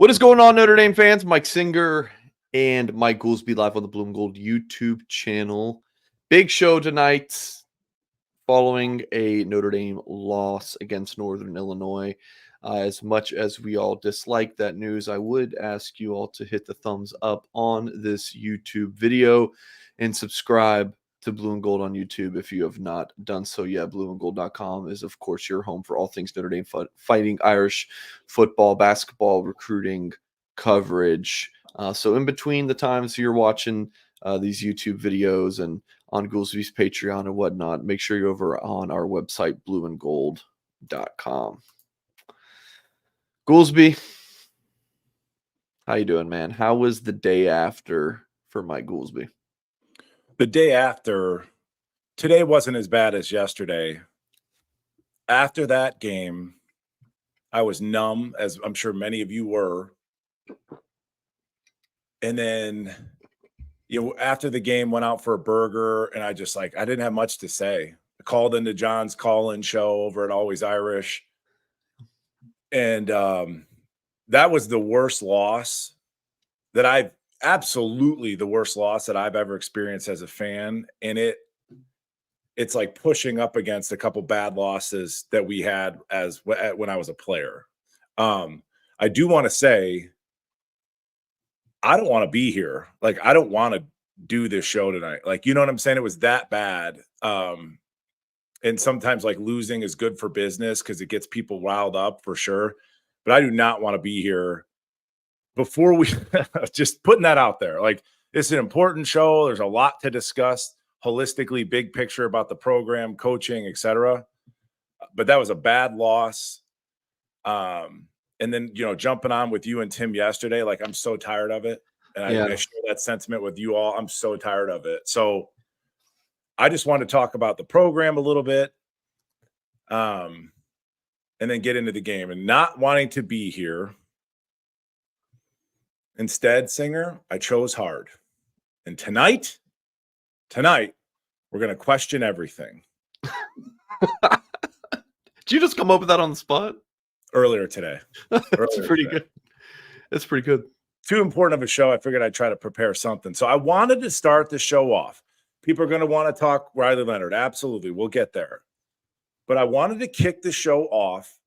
What is going on, Notre Dame fans? Mike Singer and Mike Goolsby live on the Blue and Gold YouTube channel. Big show tonight following a Notre Dame loss against Northern Illinois. As much as we all dislike that news, I would ask you all to hit the thumbs up on this YouTube video and subscribe to Blue and Gold on YouTube if you have not done so yet. Blueandgold.com is, of course, your home for all things Notre Dame fighting Irish football, basketball, recruiting coverage. So in between the times you're watching these YouTube videos and on Goolsby's Patreon and whatnot, make sure you're over on our website, blueandgold.com. Goolsby, how you doing, man? How was the day after for Mike Goolsby? The day after, today wasn't as bad as yesterday. After that game, I was numb, as I'm sure many of you were. And then, after the game, went out for a burger, and I didn't have much to say. I called into John's call-in show over at Always Irish. And that was the worst loss that I've absolutely the worst loss that I've ever experienced as a fan. And it's like pushing up against a couple bad losses that we had when I was a player. I do want to say, I don't want to be here. Like, I don't want to do this show tonight. Like, you know what I'm saying? It was that bad. And sometimes like losing is good for business because it gets people riled up for sure. But I do not want to be here. Before we just putting that out there, like, it's an important show. There's a lot to discuss holistically, big picture about the program, coaching, etc. But that was a bad loss. And then, jumping on with you and Tim yesterday, like, I'm so tired of it. And I share that sentiment with you all. I'm so tired of it. So I just want to talk about the program a little bit. And then get into the game, and not wanting to be here. Instead, Singer, I chose hard. And tonight, we're going to question everything. Did you just come up with that on the spot? Earlier today. That's pretty good. That's pretty good. Too important of a show. I figured I'd try to prepare something. So I wanted to start the show off. People are going to want to talk Riley Leonard. Absolutely. We'll get there. But I wanted to kick the show off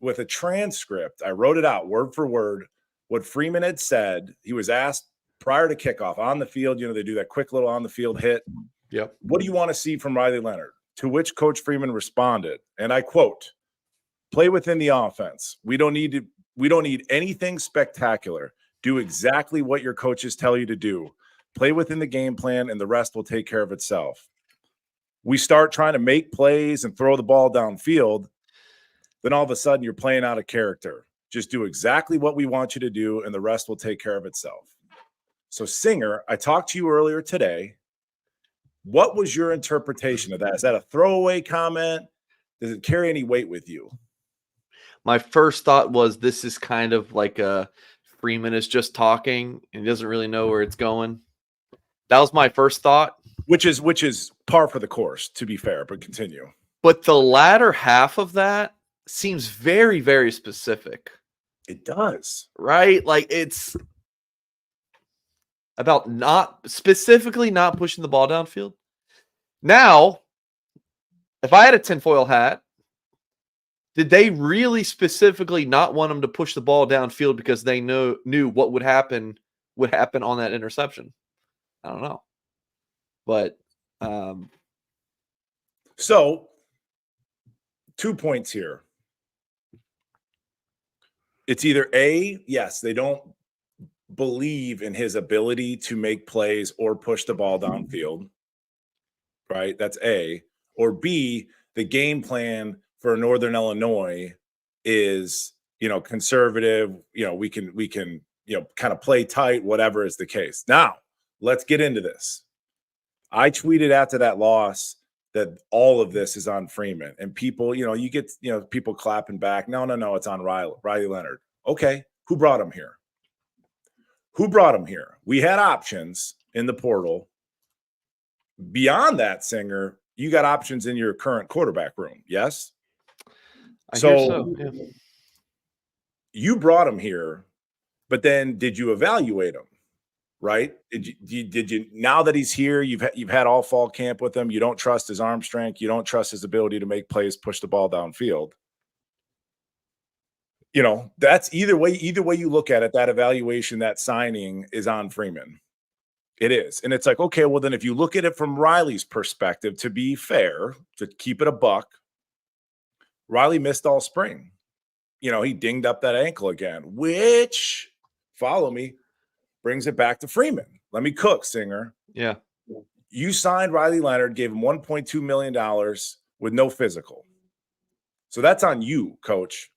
with a transcript. I wrote it out word for word. What Freeman had said. He was asked prior to kickoff on the field. They do that quick little on the field hit. Yep. What do you want to see from Riley Leonard? To which Coach Freeman responded, and I quote, "Play within the offense. We don't need anything spectacular. Do exactly what your coaches tell you to do. Play within the game plan, and the rest will take care of itself. We start trying to make plays and throw the ball downfield, then all of a sudden you're playing out of character. Just do exactly what we want you to do, and the rest will take care of itself." So, Singer, I talked to you earlier today. What was your interpretation of that? Is that a throwaway comment? Does it carry any weight with you? My first thought was this is kind of like a Freeman is just talking and he doesn't really know where it's going. That was my first thought. Which is par for the course, to be fair, but continue. But the latter half of that seems very, very specific. It does. Right? Like, it's about not pushing the ball downfield. Now, if I had a tinfoil hat, did they really specifically not want him to push the ball downfield because they knew what would happen on that interception? I don't know. But so 2 points here. It's either A, yes, they don't believe in his ability to make plays or push the ball downfield, right? That's A. Or B, the game plan for Northern Illinois is, conservative. We can, kind of play tight, whatever is the case. Now, let's get into this. I tweeted after that loss that all of this is on Freeman, and people, you get, people clapping back. No, it's on Riley Leonard. Okay. Who brought him here? We had options in the portal. Beyond that, Singer, you got options in your current quarterback room. Yes. I hear so. Yeah. You brought him here But then did you evaluate him? Right? Did you now that he's here, you've had all fall camp with him, you don't trust his arm strength, you don't trust his ability to make plays, push the ball downfield. That's either way you look at it, that evaluation, that signing is on Freeman. It is. And it's like, okay, well, then if you look at it from Riley's perspective, to be fair, to keep it a buck, Riley missed all spring. He dinged up that ankle again, which, follow me, brings it back to Freeman. Let me cook, Singer. Yeah. You signed Riley Leonard, gave him $1.2 million with no physical. So that's on you, coach.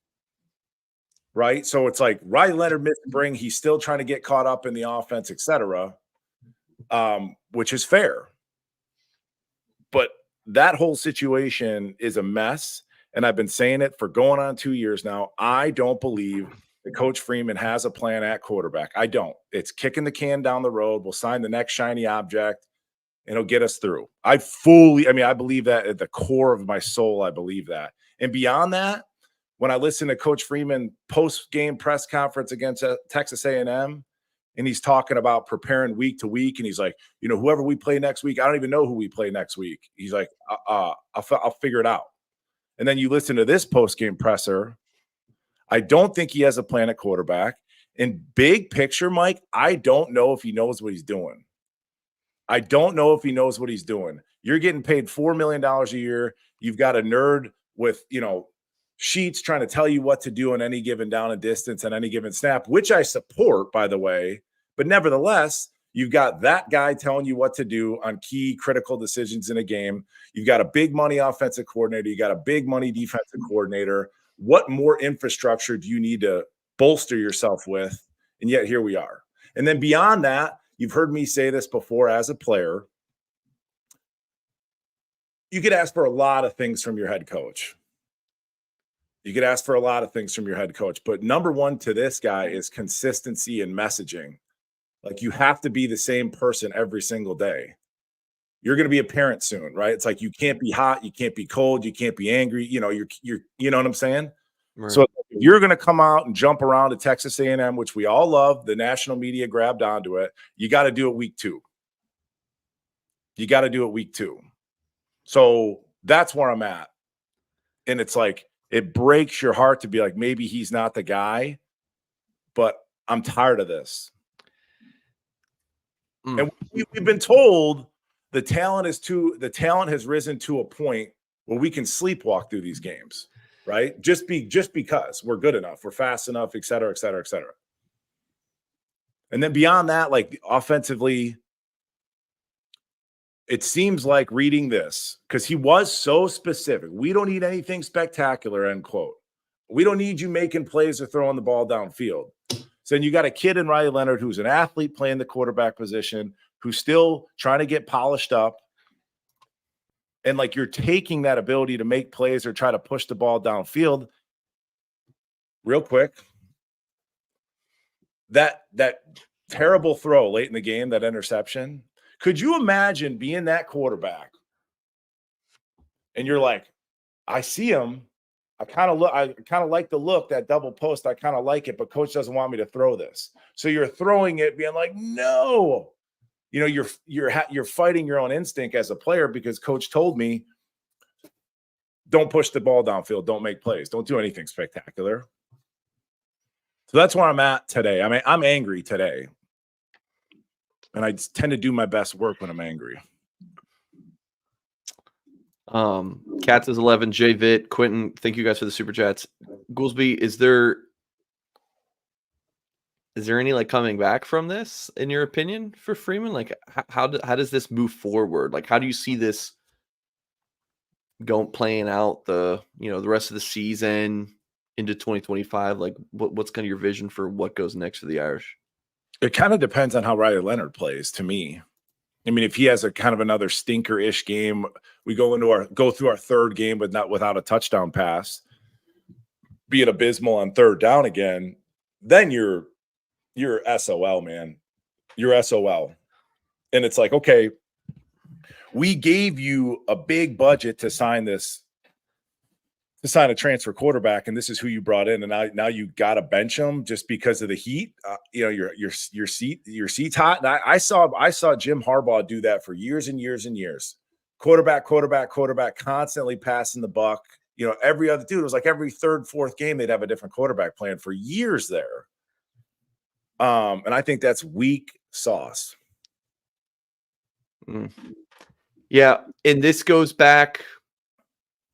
Right? So it's like Riley Leonard missed spring. He's still trying to get caught up in the offense, et cetera, which is fair. But that whole situation is a mess. And I've been saying it for going on 2 years now. I don't believe that Coach Freeman has a plan at quarterback. I don't. It's kicking the can down the road. We'll sign the next shiny object, and it'll get us through. I believe that at the core of my soul. I believe that. And beyond that, when I listen to Coach Freeman post-game press conference against Texas A&M, and he's talking about preparing week to week, and he's like, whoever we play next week, I don't even know who we play next week. He's like, I'll figure it out. And then you listen to this post-game presser. I don't think he has a plan at quarterback. In big picture, Mike, I don't know if he knows what he's doing. You're getting paid $4 million a year. You've got a nerd with, sheets trying to tell you what to do on any given down and distance and any given snap, which I support, by the way. But nevertheless, you've got that guy telling you what to do on key critical decisions in a game. You've got a big money offensive coordinator. You got a big money defensive coordinator. What more infrastructure do you need to bolster yourself with? And yet here we are. And then beyond that, you've heard me say this before as a player. You could ask for a lot of things from your head coach. But number one to this guy is consistency and messaging. Like, you have to be the same person every single day. You're going to be a parent soon, right? It's like, you can't be hot, you can't be cold, you can't be angry. You know what I'm saying? Right. So if you're going to come out and jump around to Texas A&M, which we all love, the national media grabbed onto it. You got to do it week 2. So that's where I'm at. And it's like, it breaks your heart to be like, maybe he's not the guy, but I'm tired of this. And we've been told the talent has risen to a point where we can sleepwalk through these games, right? Just because we're good enough, we're fast enough, et cetera, et cetera, et cetera. And then beyond that, like, offensively, it seems like, reading this, because he was so specific. We don't need anything spectacular, end quote. We don't need you making plays or throwing the ball downfield. So then you got a kid in Riley Leonard who's an athlete playing the quarterback position, who's still trying to get polished up. And like, you're taking that ability to make plays or try to push the ball downfield. Real quick, that terrible throw late in the game, that interception. Could you imagine being that quarterback and you're like, I see him. I kind of like the look, that double post. I kind of like it, but coach doesn't want me to throw this. So you're throwing it being like, no, you're fighting your own instinct as a player, because coach told me, don't push the ball downfield. Don't make plays. Don't do anything spectacular. So that's where I'm at today. I mean, I'm angry today. And I tend to do my best work when I'm angry. Cats is 11, J Vit, Quentin, thank you guys for the super chats. Goolsby, is there any like coming back from this, in your opinion, for Freeman? Like, how does this move forward? Like, how do you see this playing out the rest of the season into 2025? Like, what's kind of your vision for what goes next for the Irish? It kind of depends on how Riley Leonard plays, to me. I mean, if he has a kind of another stinker-ish game, we go through our third game without a touchdown pass, being abysmal on third down again, then you're SOL, man. You're SOL. And it's like, okay, we gave you a big budget to sign this to sign a transfer quarterback, and this is who you brought in, and now you got to bench him just because of the heat. You know, your seat's hot. And I saw Jim Harbaugh do that for years and years and years. Quarterback, constantly passing the buck. You know, every other dude, it was like every third, fourth game they'd have a different quarterback plan for years there. And I think that's weak sauce. Yeah, and this goes back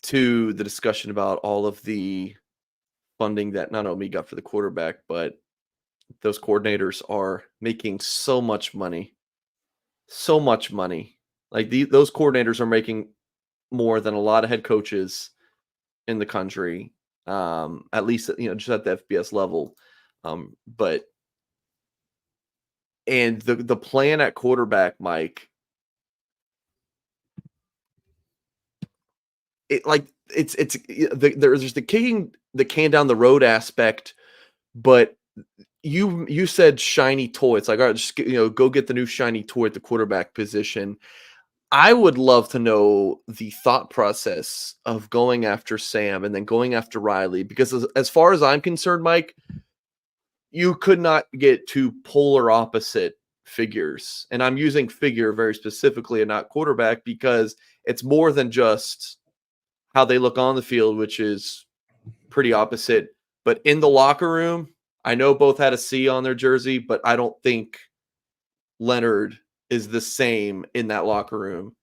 to the discussion about all of the funding that not only got for the quarterback, but those coordinators are making so much money. Like those coordinators are making more than a lot of head coaches in the country, at least, you know, just at the FBS level. But and the plan at quarterback, Mike, there's the kicking the can down the road aspect, but you said shiny toy. It's like, all right, just go get the new shiny toy at the quarterback position. I would love to know the thought process of going after Sam and then going after Riley, because as far as I'm concerned, Mike, you could not get two polar opposite figures. And I'm using figure very specifically and not quarterback, because it's more than just how they look on the field, which is pretty opposite. But in the locker room, I know both had a C on their jersey, but I don't think Leonard is the same in that locker room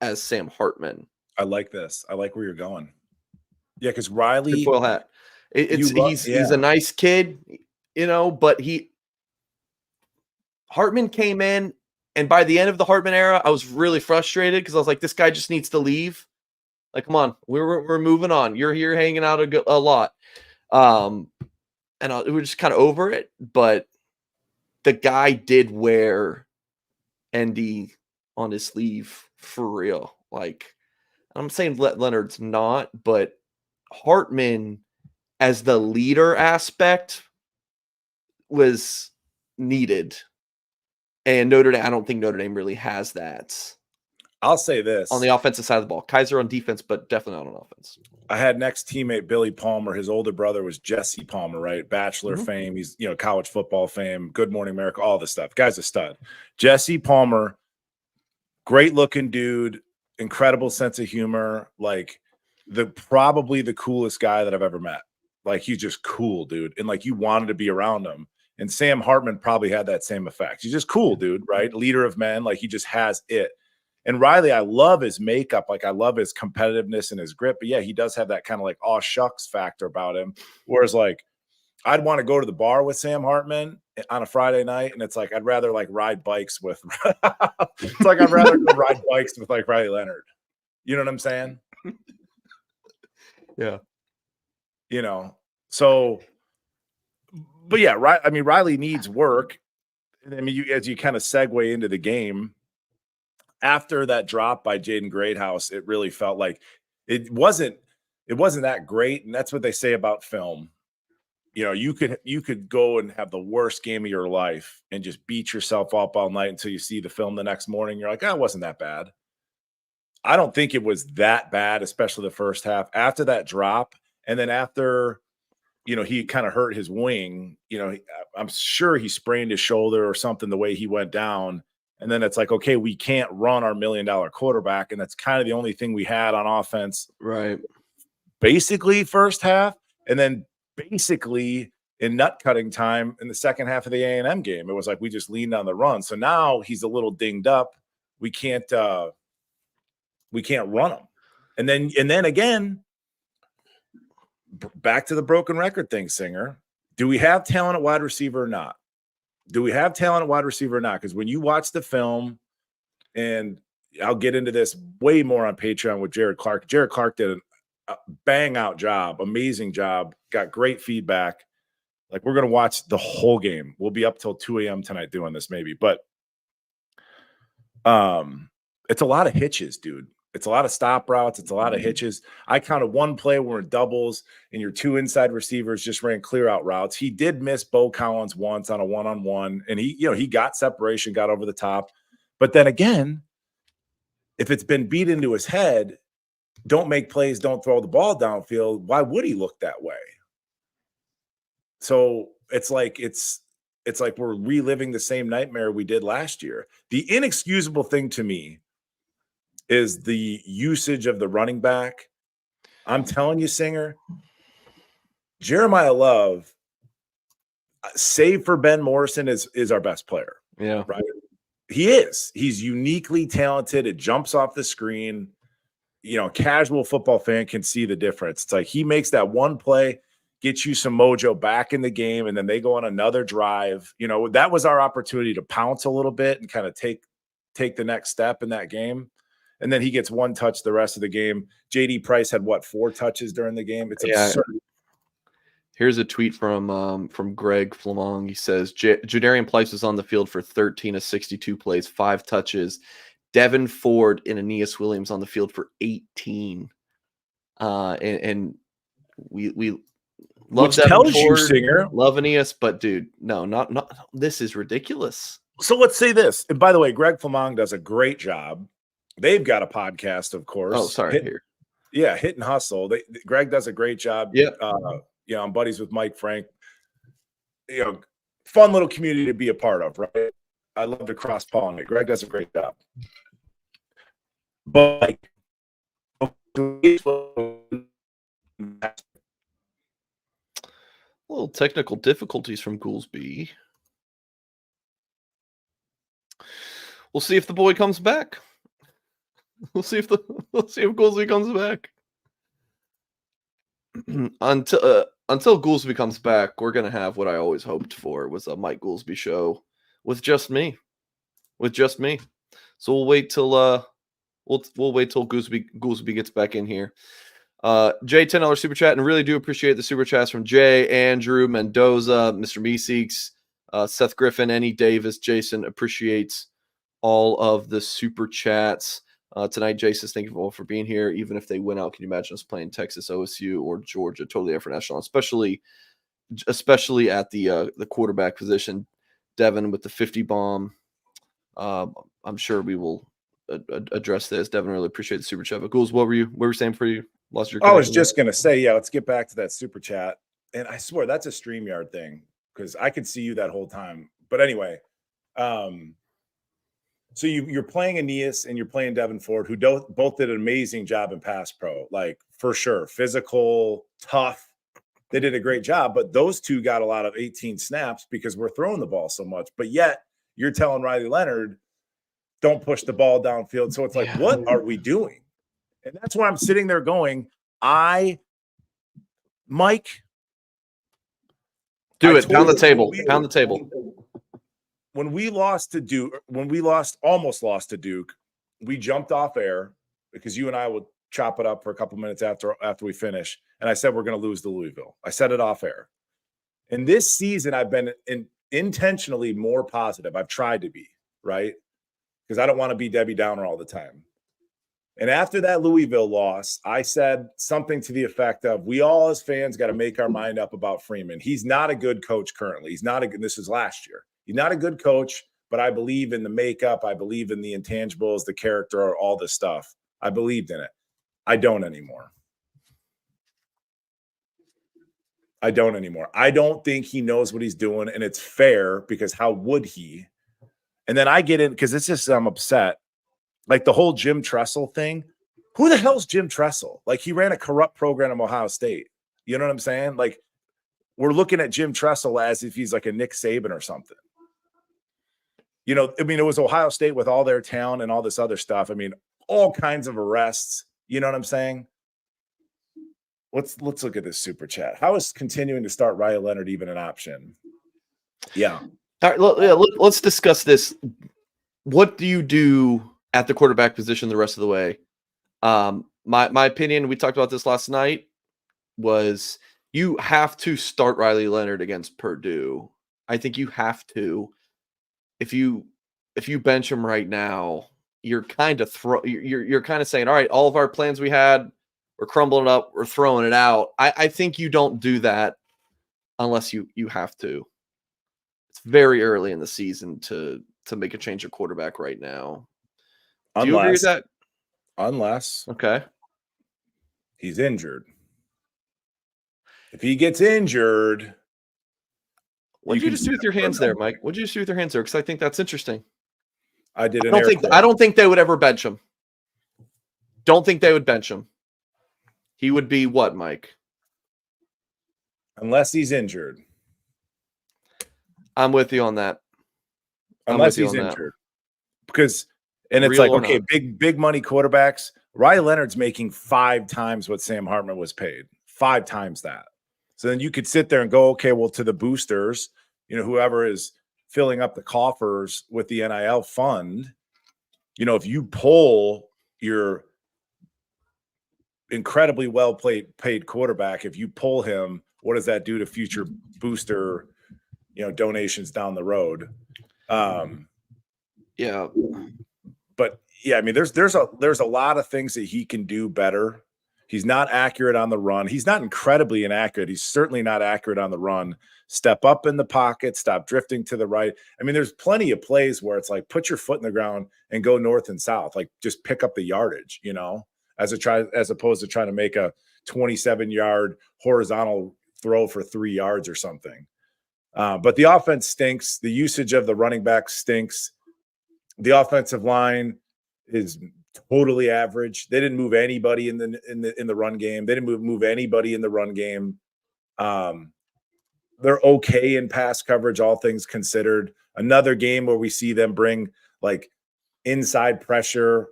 as Sam Hartman. I like this. I like where you're going. Yeah, because Riley, tinfoil hat. He's a nice kid, you know, but Hartman came in, and by the end of the Hartman era, I was really frustrated because I was like, this guy just needs to leave. Like, come on, we're moving on. You're here hanging out a lot, and we're just kind of over it. But the guy did wear ND on his sleeve for real. Like, I'm saying Leonard's not, but Hartman as the leader aspect was needed. And Notre Dame, I don't think Notre Dame really has that. I'll say this. On the offensive side of the ball. Kaiser on defense, but definitely not on offense. I had next teammate Billy Palmer. His older brother was Jesse Palmer, right? Bachelor fame. He's, college football fame, Good Morning America, all this stuff. Guy's a stud. Jesse Palmer, great looking dude, incredible sense of humor, like probably the coolest guy that I've ever met. Like, he's just cool, dude. And like, you wanted to be around him. And Sam Hartman probably had that same effect. He's just cool, dude, right? Leader of men. Like, he just has it. And Riley, I love his makeup. Like, I love his competitiveness and his grit. But yeah, he does have that kind of like, aw shucks factor about him. Whereas like, I'd want to go to the bar with Sam Hartman on a Friday night. And it's like, I'd rather like ride bikes with, it's like, I'd rather go ride bikes with like Riley Leonard. You know what I'm saying? Yeah. So, but yeah, right. I mean, Riley needs work. I mean, as you kind of segue into the game, after that drop by Jaden Greathouse, it really felt like it wasn't that great. And that's what they say about film. You could go and have the worst game of your life and just beat yourself up all night until you see the film the next morning. You're like, it wasn't that bad. I don't think it was that bad, especially the first half. After that drop, and then after, he kind of hurt his wing, I'm sure he sprained his shoulder or something the way he went down. And then it's like, okay, we can't run our $1 million quarterback. And that's kind of the only thing we had on offense. Right. Basically first half. And then basically in nut cutting time in the second half of the A&M game, it was like we just leaned on the run. So now he's a little dinged up. We can't run him. And then again, back to the broken record thing, Singer. Do we have talent at wide receiver or not? Because when you watch the film, and I'll get into this way more on Patreon with Jared Clark. Jared Clark did a bang out job, amazing job, got great feedback. Like, we're going to watch the whole game. We'll be up till 2 a.m. tonight doing this maybe. But it's a lot of hitches, dude. It's a lot of stop routes. It's a lot of hitches. I counted one play where it doubles and your two inside receivers just ran clear out routes. He did miss Bo Collins once on a one-on-one, and he got separation, got over the top. But then again, if it's been beat into his head, don't make plays, don't throw the ball downfield, why would he look that way? So it's like we're reliving the same nightmare we did last year. The inexcusable thing to me is the usage of the running back. I'm telling you, Singer, Jeremiah Love, save for Ben Morrison, is our best player. Yeah. Right. He is. He's uniquely talented. It jumps off the screen. You know, a casual football fan can see the difference. It's like he makes that one play, gets you some mojo back in the game, and then they go on another drive. You know, that was our opportunity to pounce a little bit and kind of take the next step in that game. And then he gets one touch the rest of the game. JD Price had 4 touches during the game. It's absurd. Here's a tweet from Greg Flamong. He says, Jadarian Price was on the field for 13 of 62 plays, 5 touches. Devin Ford and Aeneas Williams on the field for 18. And we love Which Devin tells Ford, you, Singer. love Aeneas, but dude, no, not this is ridiculous. So let's say this. And by the way, Greg Flamong does a great job. They've got a podcast, of course. Oh, sorry. Here. Yeah, Hit and Hustle. Greg does a great job. Yeah. You know, I'm buddies with Mike Frank. You know, fun little community to be a part of, right? I love to cross-pollinate. Greg does a great job. But like, little technical difficulties from Goolsby. We'll see if the boy comes back. We'll see if Goolsby comes back. Until Goolsby comes back, we're gonna have what I always hoped for, was a Mike Goolsby show with just me. So we'll wait till we'll wait till Goolsby gets back in here. Jay, $10 super chat, and really do appreciate the super chats from Jay, Andrew, Mendoza, Mr. Meeseeks, Seth Griffin, Annie Davis, Jason. Appreciates all of the super chats. Tonight, Jason, thank you all for being here. Even if they win out, can you imagine us playing Texas, OSU, or Georgia? Totally effort national, especially at the quarterback position. Devin with the 50 bomb. I'm sure we will address this. Devin, really appreciate the super chat. But Ghouls, what were you saying for you? Lost your connection? I was just gonna say, yeah, let's get back to that super chat. And I swear that's a StreamYard thing, because I could see you that whole time. But anyway, so you're playing Aeneas and you're playing Devin Ford, who both did an amazing job in pass pro, like for sure, physical, tough. They did a great job, but those two got a lot of 18 snaps because we're throwing the ball so much. But yet you're telling Riley Leonard, don't push the ball downfield. So it's like, what are we doing? And that's why I'm sitting there going, Mike. Do it. Pound the table. Pound the table. When we almost lost to Duke, we jumped off air because you and I would chop it up for a couple minutes after we finish. And I said, we're going to lose to Louisville. I said it off air. And this season, I've been intentionally more positive. I've tried to be, right? Because I don't want to be Debbie Downer all the time. And after that Louisville loss, I said something to the effect of, we all as fans got to make our mind up about Freeman. He's not a good coach currently. This is last year. He's not a good coach, but I believe in the makeup. I believe in the intangibles, the character, all this stuff. I believed in it. I don't anymore. I don't think he knows what he's doing, and it's fair, because how would he? And then I get in, because it's just, I'm upset. Like the whole Jim Tressel thing. Who the hell's Jim Tressel? Like, he ran a corrupt program at Ohio State. You know what I'm saying? Like, we're looking at Jim Tressel as if he's like a Nick Saban or something. You know, I mean, it was Ohio State with all their talent and all this other stuff. I mean, all kinds of arrests. You know what I'm saying? Let's look at this super chat. How is continuing to start Riley Leonard even an option? Yeah. All right, let's discuss this. What do you do at the quarterback position the rest of the way? My opinion, we talked about this last night, was you have to start Riley Leonard against Purdue. I think you have to. If you bench him right now, you're kind of you're kind of saying, all right, all of our plans we had, we're crumbling up, we're throwing it out. I think you don't do that unless you have to. It's very early in the season to make a change of quarterback right now. Do you agree with that? Unless. Okay. He's injured. If he gets injured, what did you just do with your hands there, Mike? What did you just do with your hands there? Because I think that's interesting. I did. I don't think they would ever bench him. Don't think they would bench him. He would be what, Mike? Unless he's injured. I'm with you on that. Unless he's injured. Because, and it's like, okay, big money quarterbacks. Riley Leonard's making 5 times what Sam Hartman was paid. 5 times that. So then you could sit there and go, okay, well, to the boosters, whoever is filling up the coffers with the NIL fund, if you pull your incredibly well paid quarterback, if you pull him, what does that do to future booster, donations down the road? Yeah. But yeah, I mean, there's a lot of things that he can do better. He's not accurate on the run. He's not incredibly inaccurate. He's certainly not accurate on the run. Step up in the pocket, stop drifting to the right. I mean, there's plenty of plays where it's like, put your foot in the ground and go north and south, like just pick up the yardage, as opposed to trying to make a 27-yard horizontal throw for 3 yards or something. But the offense stinks. The usage of the running back stinks. The offensive line is totally average. They didn't move anybody in the run game. They didn't move anybody in the run game. They're okay in pass coverage, all things considered. Another game where we see them bring like inside pressure.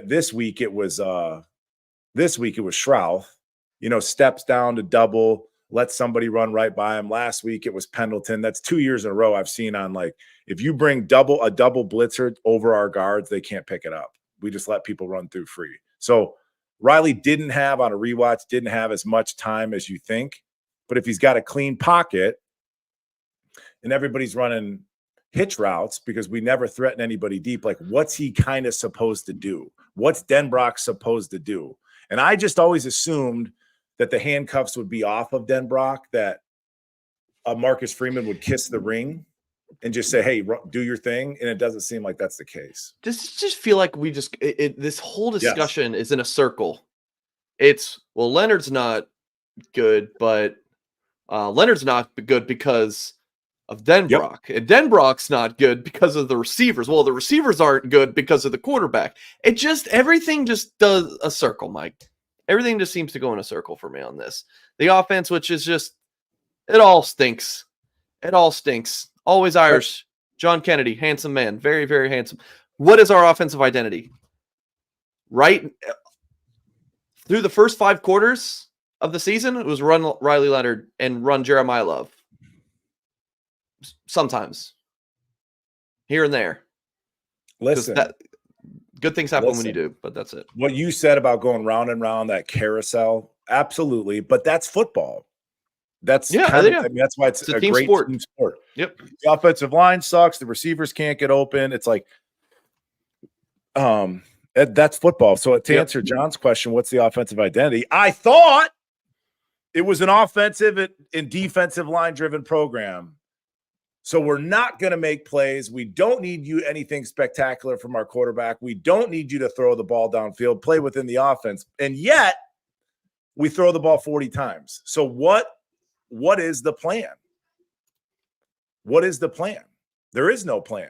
This week it was Schrouth. Steps down to double, let somebody run right by him. Last week it was Pendleton. That's 2 years in a row I've seen on, like, if you bring a double blitzer over our guards, they can't pick it up. We just let people run through free. So Riley didn't have as much time as you think. But if he's got a clean pocket and everybody's running hitch routes, because we never threaten anybody deep, like, what's he kind of supposed to do? What's Denbrock supposed to do? And I just always assumed that the handcuffs would be off of Denbrock, that Marcus Freeman would kiss the ring and just say, hey, do your thing. And it doesn't seem like that's the case. Does it just feel like this whole discussion is in a circle? It's, well, Leonard's not good, but Leonard's not good because of Denbrock. Yep. And Denbrock's not good because of the receivers. Well, the receivers aren't good because of the quarterback. Everything just does a circle, Mike. Everything just seems to go in a circle for me on this. The offense, which is just, it all stinks. It all stinks. Always Irish. John Kennedy, handsome man. Very, very handsome. What is our offensive identity? Right through the first 5 quarters of the season, it was run Riley Leonard and run Jeremiah Love. Sometimes. Here and there. Listen. Good things happen when you do, but that's it. What you said about going round and round that carousel, absolutely. But that's football. That's I mean, that's why it's a great team sport. Yep. The offensive line sucks. The receivers can't get open. It's like, that's football. So to answer John's question, what's the offensive identity? I thought it was an offensive and defensive line driven program. So we're not going to make plays. We don't need you anything spectacular from our quarterback. We don't need you to throw the ball downfield, play within the offense. And yet we throw the ball 40 times. So what is the plan? What is the plan? There is no plan.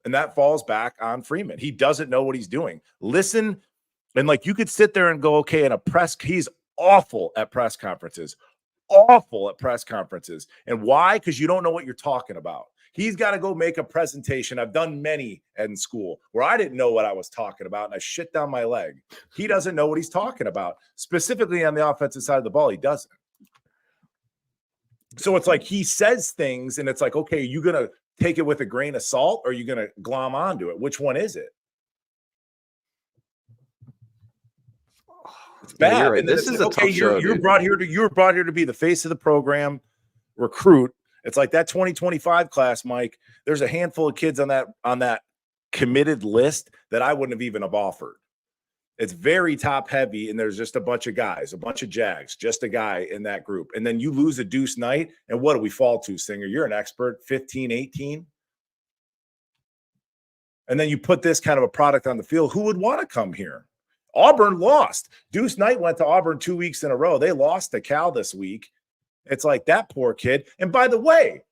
And that falls back on Freeman. He doesn't know what he's doing. Listen, and like, you could sit there and go, okay, he's awful at press conferences. And why? Because you don't know what you're talking about. He's got to go make a presentation. I've done many in school where I didn't know what I was talking about and I shit down my leg. He doesn't know what he's talking about. Specifically on the offensive side of the ball, he doesn't. So it's like he says things and it's like, okay, you going to take it with a grain of salt or are you going to glom onto it? Which one is it? It's bad. Yeah, right. This is a tough show. You were brought here to be the face of the program, recruit. It's like that 2025 class, Mike. There's a handful of kids on that committed list that I wouldn't have even have offered. It's very top heavy, and there's just a bunch of guys, a bunch of Jags, just a guy in that group. And then you lose a deuce night, and what do we fall to, Singer? You're an expert, 15, 18. And then you put this kind of a product on the field. Who would want to come here? Auburn lost. Deuce Knight went to Auburn 2 weeks in a row. They lost to Cal this week. It's like that poor kid. And by the way,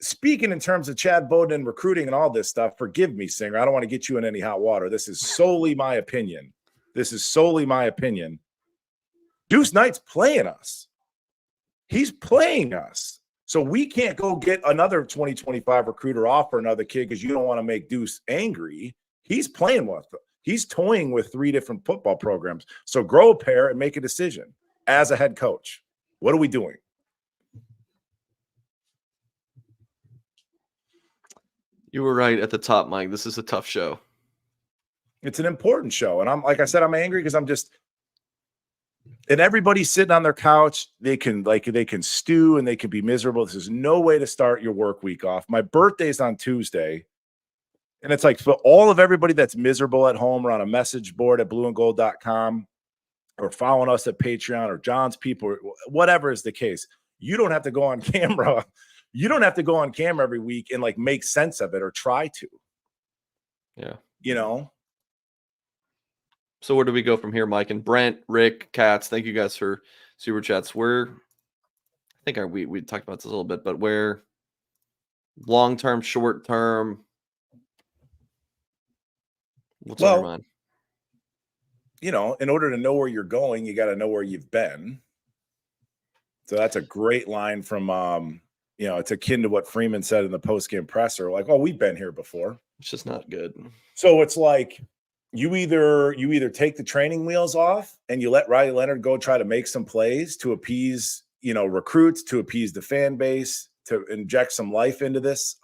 speaking in terms of Chad Bowden and recruiting and all this stuff, forgive me, Singer. I don't want to get you in any hot water. This is solely my opinion. Deuce Knight's playing us. He's playing us. So we can't go get another 2025 recruiter off for another kid because you don't want to make Deuce angry. He's playing with them. He's toying with 3 different football programs. So grow a pair and make a decision as a head coach. What are we doing? You were right at the top, Mike. This is a tough show. It's an important show. And I'm like I said, I'm angry because I'm just and everybody's sitting on their couch. They can stew and they can be miserable. This is no way to start your work week off. My birthday's on Tuesday. And it's like for all of everybody that's miserable at home or on a message board at blueandgold.com or following us at Patreon or John's people, or whatever is the case, you don't have to go on camera. You don't have to go on camera every week and like make sense of it or try to. Yeah. You know? So where do we go from here, Mike? And Brent, Rick, Katz, thank you guys for super chats. We talked about this a little bit, but where long-term, short-term, what's on your mind? You know, in order to know where you're going, you got to know where you've been. So that's a great line from, it's akin to what Freeman said in the post-game presser. Like, oh, we've been here before. It's just not good. So it's like you either take the training wheels off and you let Riley Leonard go try to make some plays to appease, recruits, to appease the fan base, to inject some life into this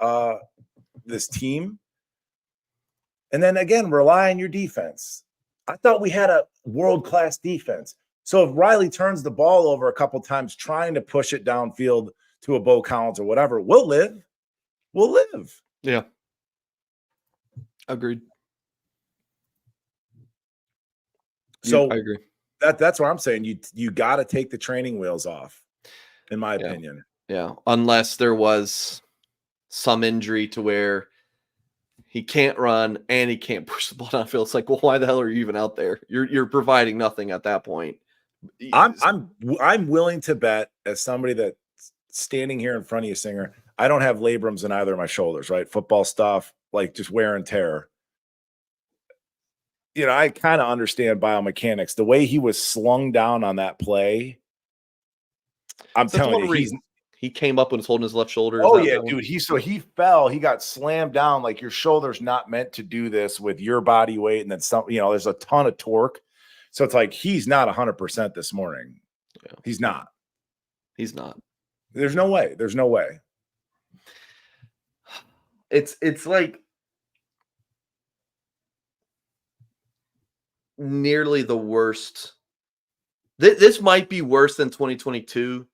team. And then again, rely on your defense. I thought we had a world-class defense. So if Riley turns the ball over a couple times trying to push it downfield to a Bo Collins or whatever, we'll live. We'll live. Yeah. Agreed. So I agree. That's what I'm saying. You got to take the training wheels off, in my opinion. Yeah. Unless there was some injury to where he can't run and he can't push the ball downfield. It's like, well, why the hell are you even out there? You're providing nothing at that point. I'm willing to bet, as somebody that's standing here in front of you, Singer, I don't have labrums in either of my shoulders, right? Football stuff, like just wear and tear. I kind of understand biomechanics. The way he was slung down on that play, I'm telling you, he came up when he's holding his left shoulder. Oh yeah, dude. He fell. He got slammed down. Like your shoulder's not meant to do this with your body weight, and then some. There's a ton of torque. So it's like he's not 100% this morning. Yeah. He's not. There's no way. It's like nearly the worst. This might be worse than 2022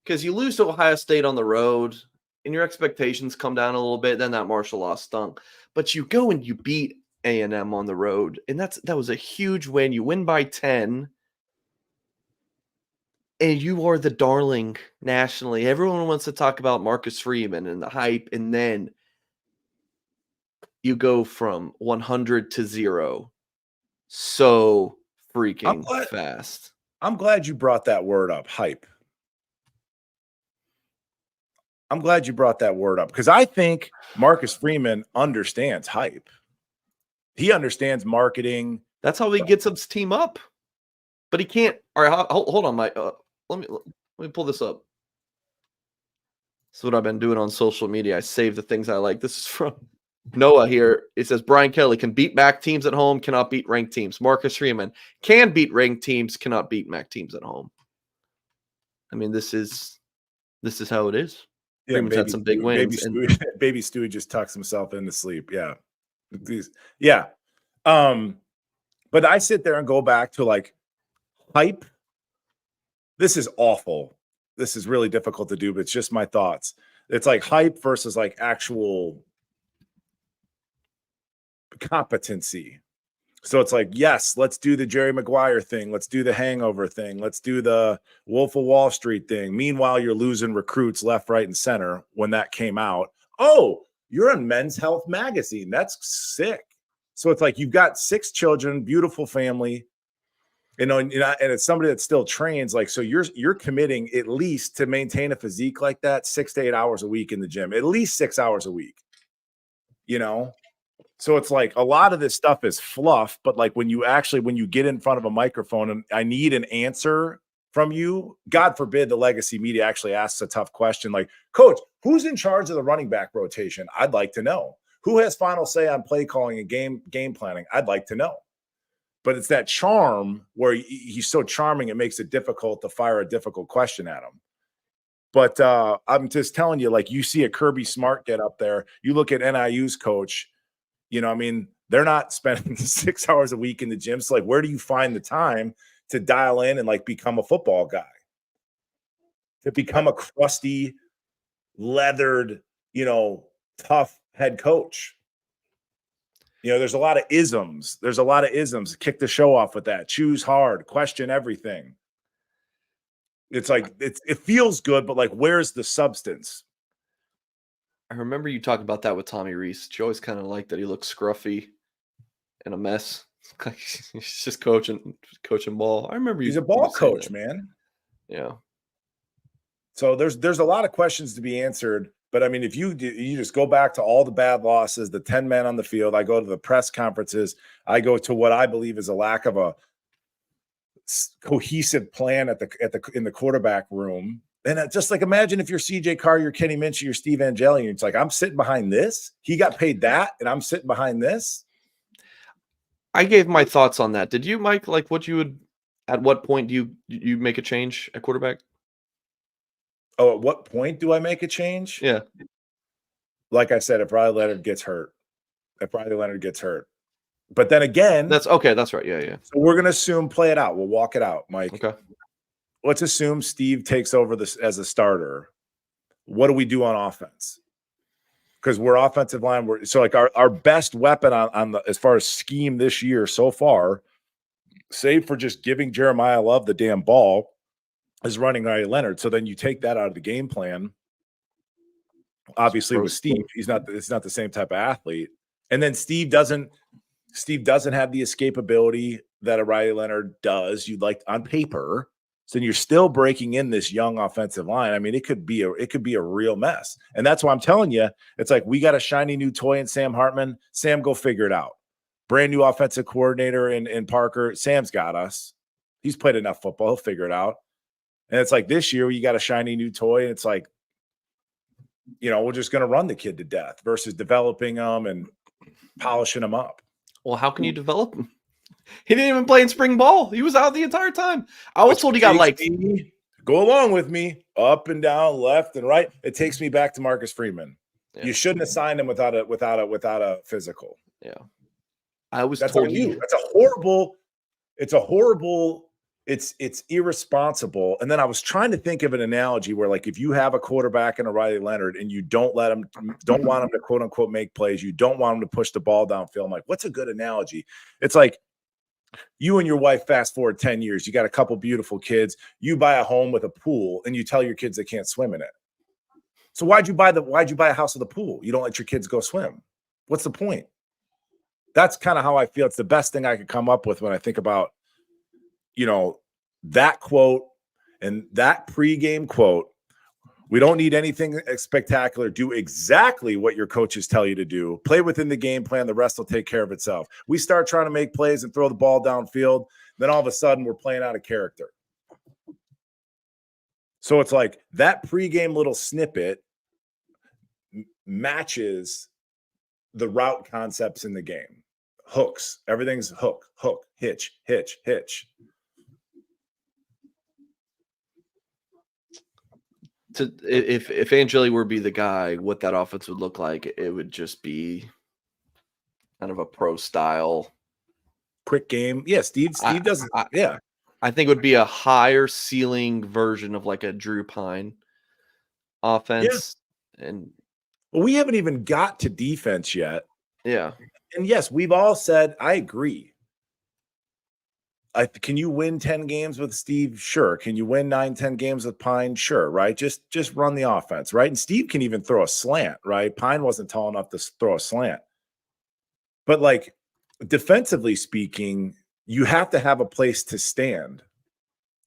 because you lose to Ohio State on the road and your expectations come down a little bit. Then that Marshall loss stunk, but you go and you beat A&M on the road, and that was a huge win. You win by 10, and you are the darling nationally. Everyone wants to talk about Marcus Freeman and the hype, and then you go from 100 to 0 so freaking fast. I'm glad you brought that word up, hype. I'm glad you brought that word up because I think Marcus Freeman understands hype. He understands marketing. That's how he gets his team up. But he can't. All right, hold on, Mike. Let me pull this up. This is what I've been doing on social media. I save the things I like. This is from Noah here. It says Brian Kelly can beat MAC teams at home, cannot beat ranked teams. Marcus Freeman can beat ranked teams, cannot beat MAC teams at home. I mean, this is how it is. Yeah, Freeman's had some big wins. Baby Stewie just tucks himself into sleep. Yeah. Yeah. But I sit there and go back to like hype. This is awful. This is really difficult to do, but it's just my thoughts. It's like hype versus like actual competency. So it's like, yes, let's do the Jerry Maguire thing. Let's do the Hangover thing. Let's do the Wolf of Wall Street thing. Meanwhile, you're losing recruits left, right, and center when that came out. Oh, you're on Men's Health magazine. That's sick. So it's like you've got 6 children, beautiful family. And it's somebody that still trains, like, so you're committing at least to maintain a physique like that 6 to 8 hours a week in the gym, at least 6 hours a week, you know? So it's like a lot of this stuff is fluff, but like when you get in front of a microphone and I need an answer from you, God forbid the legacy media actually asks a tough question like, coach, who's in charge of the running back rotation? I'd like to know. Who has final say on play calling and game planning? I'd like to know. But it's that charm where he's so charming, it makes it difficult to fire a difficult question at him. But I'm just telling you, like, you see a Kirby Smart get up there, you look at NIU's coach, I mean, they're not spending 6 hours a week in the gym. So, like, where do you find the time to dial in and, like, become a football guy? To become a crusty, leathered, tough head coach? There's a lot of isms. Kick the show off with that. Choose hard. Question everything. It's like it feels good, but like, where's the substance? I remember you talking about that with Tommy Reese. You always kind of liked that he looked scruffy and a mess. He's just coaching ball. I remember he's a ball coach, man. Yeah. So there's a lot of questions to be answered. But I mean, if you just go back to all the bad losses, the 10 men on the field, I go to the press conferences, I go to what I believe is a lack of a cohesive plan in the quarterback room. And just like, imagine if you're CJ Carr, you're Kenny Minchey, you're Steve Angeli, it's like, I'm sitting behind this. He got paid that, and I'm sitting behind this. I gave my thoughts on that. Did you, Mike? Like, at what point do you make a change at quarterback? Oh, at what point do I make a change? Yeah. Like I said, if Riley Leonard gets hurt. But then again, that's okay. That's right. Yeah. So we're gonna assume play it out. We'll walk it out, Mike. Okay. Let's assume Steve takes over this as a starter. What do we do on offense? Because we're offensive line. So like our best weapon on the as far as scheme this year so far, save for just giving Jeremiah Love the damn ball, is running Riley Leonard. So then you take that out of the game plan. Obviously with Steve, it's not the same type of athlete. And then Steve doesn't have the escapability that a Riley Leonard does. You'd like on paper. So you're still breaking in this young offensive line. I mean, it could be a real mess. And that's why I'm telling you, it's like, we got a shiny new toy in Sam Hartman. Sam, go figure it out. Brand new offensive coordinator in Parker. Sam's got us. He's played enough football. He'll figure it out. And it's like this year, you got a shiny new toy. And it's like, we're just going to run the kid to death versus developing them and polishing them up. Well, how can you develop him? He didn't even play in spring ball. He was out the entire time. I was told he got go along with me, up and down, left and right. It takes me back to Marcus Freeman. Yeah. You shouldn't have signed him without a physical. Yeah. I was told you. It's irresponsible. And then I was trying to think of an analogy where, like, if you have a quarterback in a Riley Leonard and you don't want him to quote unquote make plays, you don't want him to push the ball downfield. I'm like, what's a good analogy? It's like you and your wife fast forward 10 years, you got a couple beautiful kids, you buy a home with a pool and you tell your kids they can't swim in it. So why'd you buy a house with a pool? You don't let your kids go swim. What's the point? That's kind of how I feel. It's the best thing I could come up with when I think about, that quote and that pregame quote. We don't need anything spectacular. Do exactly what your coaches tell you to do. Play within the game plan. The rest will take care of itself. We start trying to make plays and throw the ball downfield. Then all of a sudden we're playing out of character. So it's like that pregame little snippet matches the route concepts in the game. Hooks. Everything's hook, hitch. If Angeli were to be the guy, what that offense would look like, it would just be kind of a pro style, quick game. Yeah, Steve doesn't. Yeah, I think it would be a higher ceiling version of like a Drew Pine offense. Yeah. And we haven't even got to defense yet. Yeah, and yes, we've all said I agree. Can you win 10 games with Steve? Sure. Can you win 9-10 games with Pine? Sure. Right. Just run the offense. Right. And Steve can even throw a slant. Right. Pine wasn't tall enough to throw a slant. But like defensively speaking, you have to have a place to stand.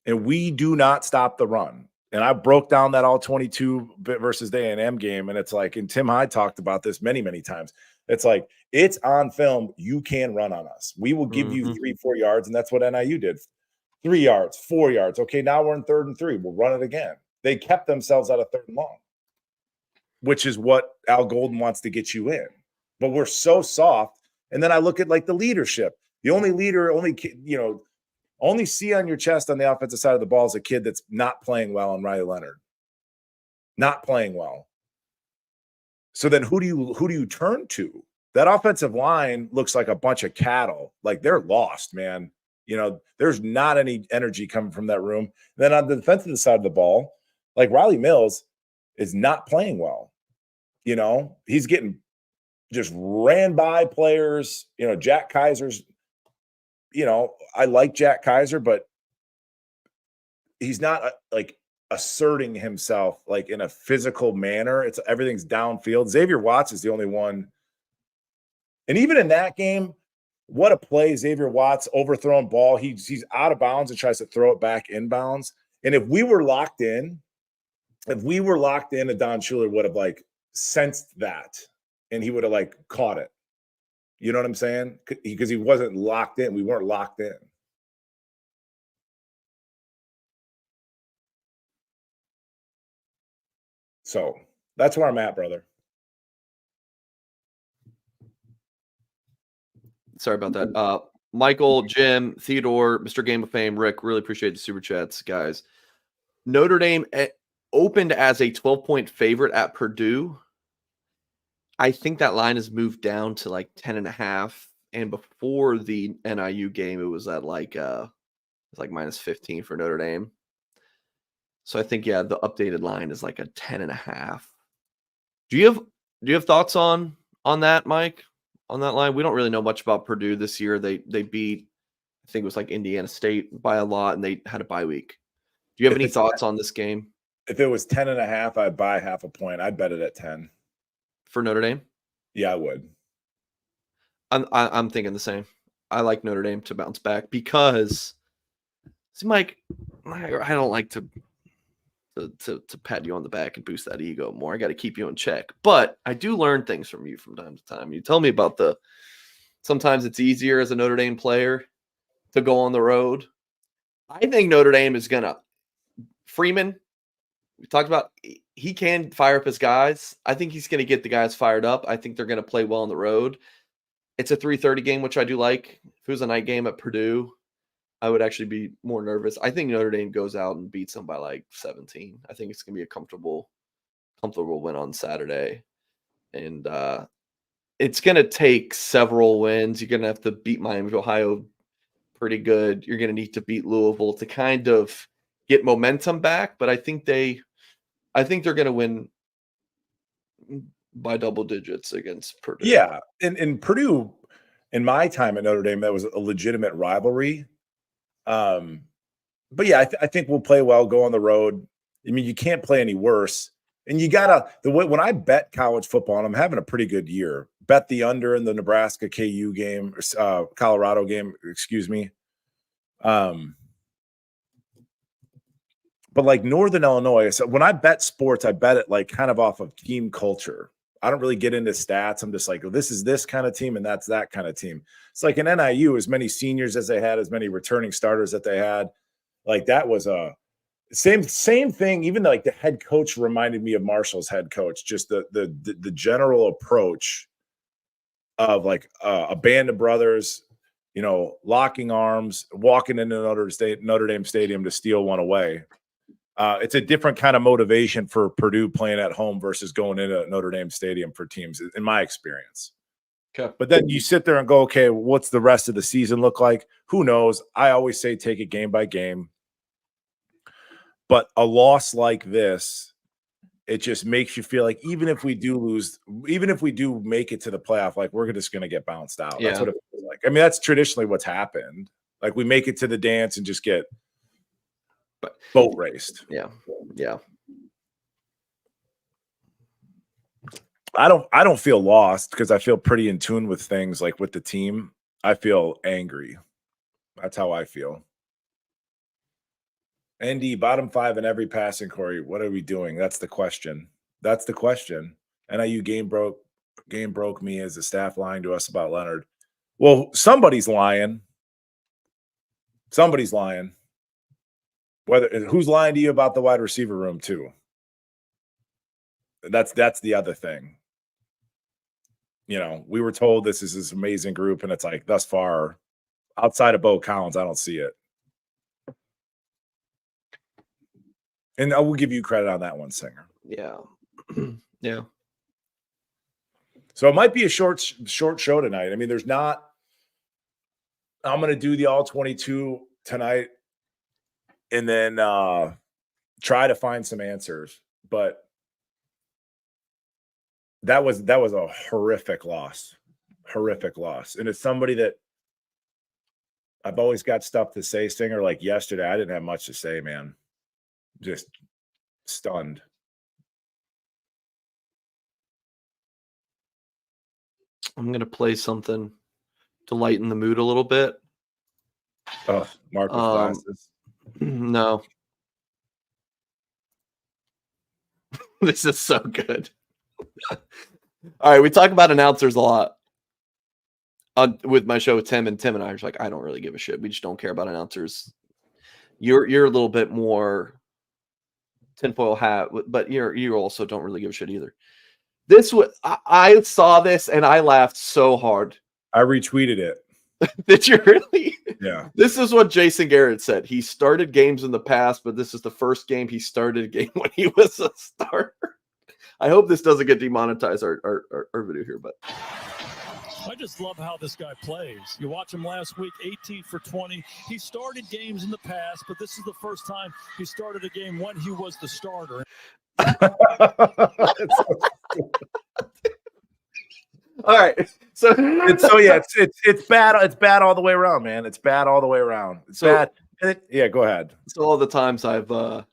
And we do not stop the run. And I broke down that all 22 versus the A&M game. And it's like, and Tim Hyde talked about this many, many times. It's like, it's on film. You can run on us. We will give you 3-4 yards. And that's what NIU did. 3 yards, 4 yards. Okay, now we're in 3rd and 3. We'll run it again. They kept themselves out of 3rd and long, which is what Al Golden wants to get you in. But we're so soft. And then I look at like the leadership. The only leader, only C on your chest on the offensive side of the ball is a kid that's not playing well on Riley Leonard. Not playing well. So then who do you turn to? That offensive line looks like a bunch of cattle. Like they're lost, man. There's not any energy coming from that room. Then on the defensive side of the ball, like Riley Mills is not playing well. He's getting just ran by players. Jack Kaiser's, I like Jack Kaiser, but he's not like asserting himself like in a physical manner. Everything's downfield. Xavier Watts is the only one. And even in that game, what a play. Xavier Watts overthrown ball. He's out of bounds and tries to throw it back inbounds. And if we were locked in, Don Schuler would have like sensed that and he would have like caught it. You know what I'm saying? Because he wasn't locked in. We weren't locked in. So that's where I'm at, brother. Sorry about that. Michael, Jim, Theodore, Mr. Game of Fame, Rick, really appreciate the super chats, guys. Notre Dame opened as a 12-point favorite at Purdue. I think that line has moved down to like 10.5. And before the NIU game, it was at like minus 15 for Notre Dame. So I think, yeah, the updated line is like a 10.5. Do you have thoughts on that, Mike? On that line? We don't really know much about Purdue this year. They beat, I think it was like Indiana State by a lot, and they had a bye week. Do you have any thoughts on this game? If it was 10.5, I'd buy half a point. I'd bet it at 10. For Notre Dame? Yeah, I would. I'm thinking the same. I like Notre Dame to bounce back because, see, Mike, I don't like to pat you on the back and boost that ego more. I got to keep you in check. But I do learn things from you from time to time. You tell me about sometimes it's easier as a Notre Dame player to go on the road. I think Notre Dame is going to – Freeman, we talked about, he can fire up his guys. I think he's going to get the guys fired up. I think they're going to play well on the road. It's a 3:30 game, which I do like. If it was a night game at Purdue, I would actually be more nervous. I think Notre Dame goes out and beats them by like 17. I think it's going to be a comfortable win on Saturday. And it's going to take several wins. You're going to have to beat Miami of Ohio pretty good. You're going to need to beat Louisville to kind of get momentum back. But I think they're going to win by double digits against Purdue. Yeah. And Purdue, in my time at Notre Dame, that was a legitimate rivalry. But yeah, I think we'll play well, go on the road. I mean, you can't play any worse. And you gotta when I bet college football, and I'm having a pretty good year, bet the under in the Nebraska KU game, Colorado game, excuse me. But like Northern Illinois, so when I bet sports, I bet it like kind of off of team culture. I don't really get into stats. I'm just like, well, this is this kind of team and that's that kind of team. It's like in NIU, as many seniors as they had, as many returning starters that they had, like that was a same thing. Even like the head coach reminded me of Marshall's head coach, just the general approach of like a band of brothers, locking arms, walking into Notre Dame Stadium to steal one away. It's a different kind of motivation for Purdue playing at home versus going into Notre Dame Stadium for teams, in my experience. Okay. But then you sit there and go, okay, what's the rest of the season look like? Who knows? I always say take it game by game. But a loss like this, it just makes you feel like even if we do lose, even if we do make it to the playoff, like we're just going to get bounced out. Yeah. That's what it feels like. I mean, that's traditionally what's happened. Like we make it to the dance and just get boat raced. Yeah. Yeah. I don't feel lost because I feel pretty in tune with things like with the team. I feel angry. That's how I feel. ND, bottom 5 in every passing, Corey. What are we doing? That's the question. That's the question. NIU game broke me as the staff lying to us about Leonard. Well, somebody's lying. Somebody's lying. Who's lying to you about the wide receiver room too? That's the other thing. You know, we were told this is this amazing group, and it's like thus far, outside of Bo Collins, I don't see it. And I will give you credit on that one, Singer. Yeah. Yeah. So it might be a short show tonight. I mean, there's not. I'm going to do the all 22 tonight, and then try to find some answers. But that was a horrific loss, and it's somebody that I've always got stuff to say. Singer, like yesterday, I didn't have much to say, man. Just stunned. I'm going to play something to lighten the mood a little bit. Oh, Mark with glasses. No. This is so good. All right, we talk about announcers a lot with my show with Tim, and Tim and I are like, I don't really give a shit. We just don't care about announcers. You're a little bit more tinfoil hat, but you also don't really give a shit either. This was I saw this and I laughed so hard. I retweeted it. Did you really? Yeah. This is what Jason Garrett said. He started games in the past, but this is the first game he started a game when he was a starter. I hope this doesn't get demonetized our video here, but I just love how this guy plays. You watch him last week, 18 for 20. He started games in the past, but this is the first time he started a game when he was the starter. All right. So it's bad. It's bad all the way around, man. It's bad all the way around. It's bad. Yeah, go ahead. So all the times I've been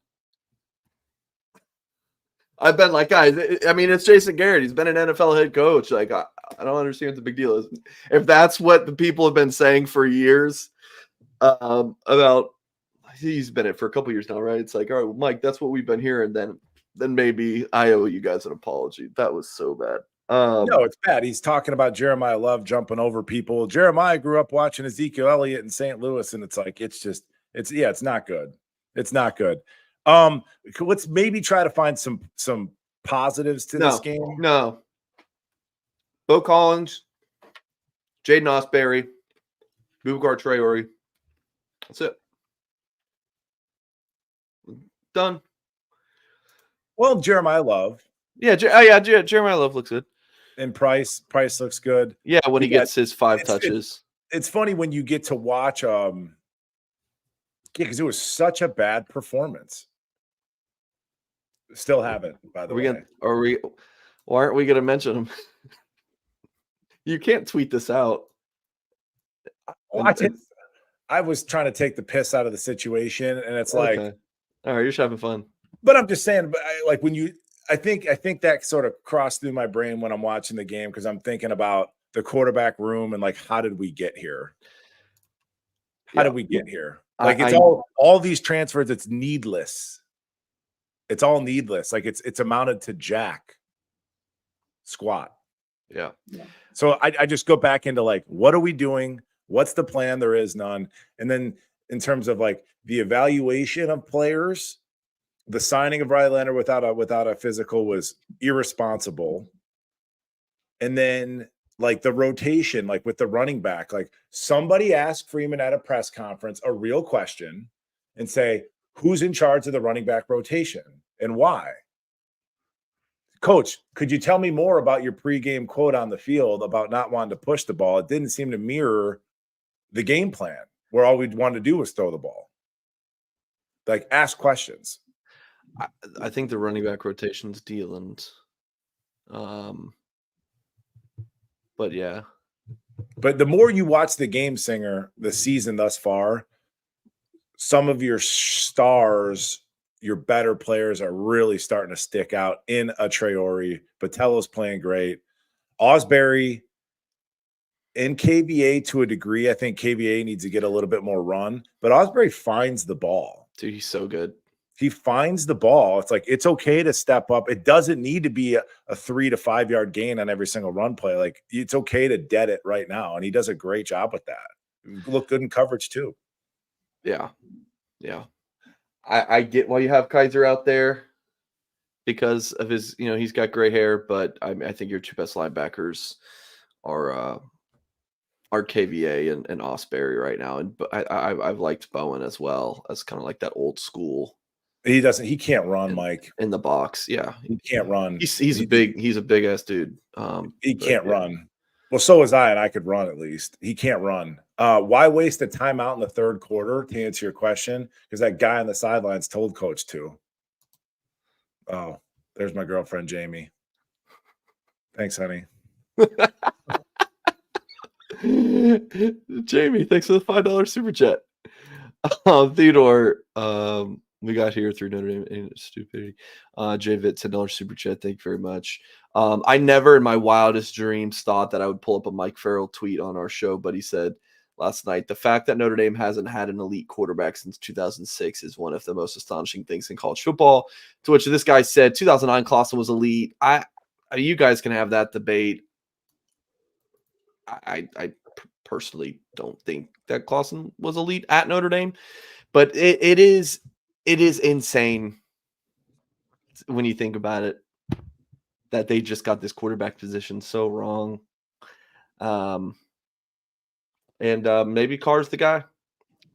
like, guys, I mean, it's Jason Garrett. He's been an NFL head coach. Like, I don't understand what the big deal is. If that's what the people have been saying for years about, he's been it for a couple years now, right? It's like, all right, well, Mike, that's what we've been hearing. Then maybe I owe you guys an apology. That was so bad. No, it's bad. He's talking about Jeremiah Love jumping over people. Jeremiah grew up watching Ezekiel Elliott in St. Louis, and it's like it's not good. It's not good. Let's maybe try to find some positives to this game. No. Bo Collins, Jaden Osbury, Bubakar Traore. That's it. Done. Well, Jeremiah Love. Yeah, Jeremiah Love looks good. And Price looks good. Yeah, when he gets his 5 touches. It's funny when you get to watch because it was such a bad performance. Still haven't, by the way. Why aren't we going to mention him? You can't tweet this out. I was trying to take the piss out of the situation, and it's like, all right, you're just having fun. But I'm just saying, I think that sort of crossed through my brain when I'm watching the game because I'm thinking about the quarterback room and like, how did we get here? How did we get here? Like it's all these transfers. It's needless. It's all needless. Like it's amounted to jack squat. Yeah. So I just go back into like, what are we doing? What's the plan? There is none. And then in terms of like the evaluation of players, the signing of Riley Leonard without a physical was irresponsible. And then like the rotation, like with the running back, like somebody asked Freeman at a press conference a real question and say, who's in charge of the running back rotation and why? Coach, could you tell me more about your pregame quote on the field about not wanting to push the ball? It didn't seem to mirror the game plan where all we wanted to do was throw the ball. Like ask questions. I think the running back rotation's dealing. But yeah. But the more you watch the game, Singer, the season thus far, some of your stars, your better players are really starting to stick out in a Traore. Patello's playing great. Osbury in KVA to a degree. I think KVA needs to get a little bit more run, but Osbury finds the ball. Dude, he's so good. He finds the ball. It's like, it's okay to step up. It doesn't need to be a 3 to 5 yard gain on every single run play. Like, it's okay to dead it right now. And he does a great job with that. Look good in coverage too. Yeah. Yeah. I get why you have Kaiser out there because of his, he's got gray hair, but I think your two best linebackers are KVA and Osbury right now. And I've liked Bowen as well as kind of like that old school. He can't run, Mike. In the box. Yeah. He can't run. He's a big ass dude. He can't run. Well, so was I, and I could run at least. He can't run. Why waste a timeout in the third quarter, to answer your question? Because that guy on the sidelines told coach to. Oh, there's my girlfriend, Jamie. Thanks, honey. Jamie, thanks for the $5 super chat. Theodore, we got here through Notre Dame and stupidity. JVit, $10 super chat. Thank you very much. I never in my wildest dreams thought that I would pull up a Mike Farrell tweet on our show, but he said last night, the fact that Notre Dame hasn't had an elite quarterback since 2006 is one of the most astonishing things in college football. To which this guy said 2009 Clausen was elite. You guys can have that debate. I personally don't think that Clausen was elite at Notre Dame, but it is insane when you think about it that they just got this quarterback position so wrong. And maybe Carr's the guy.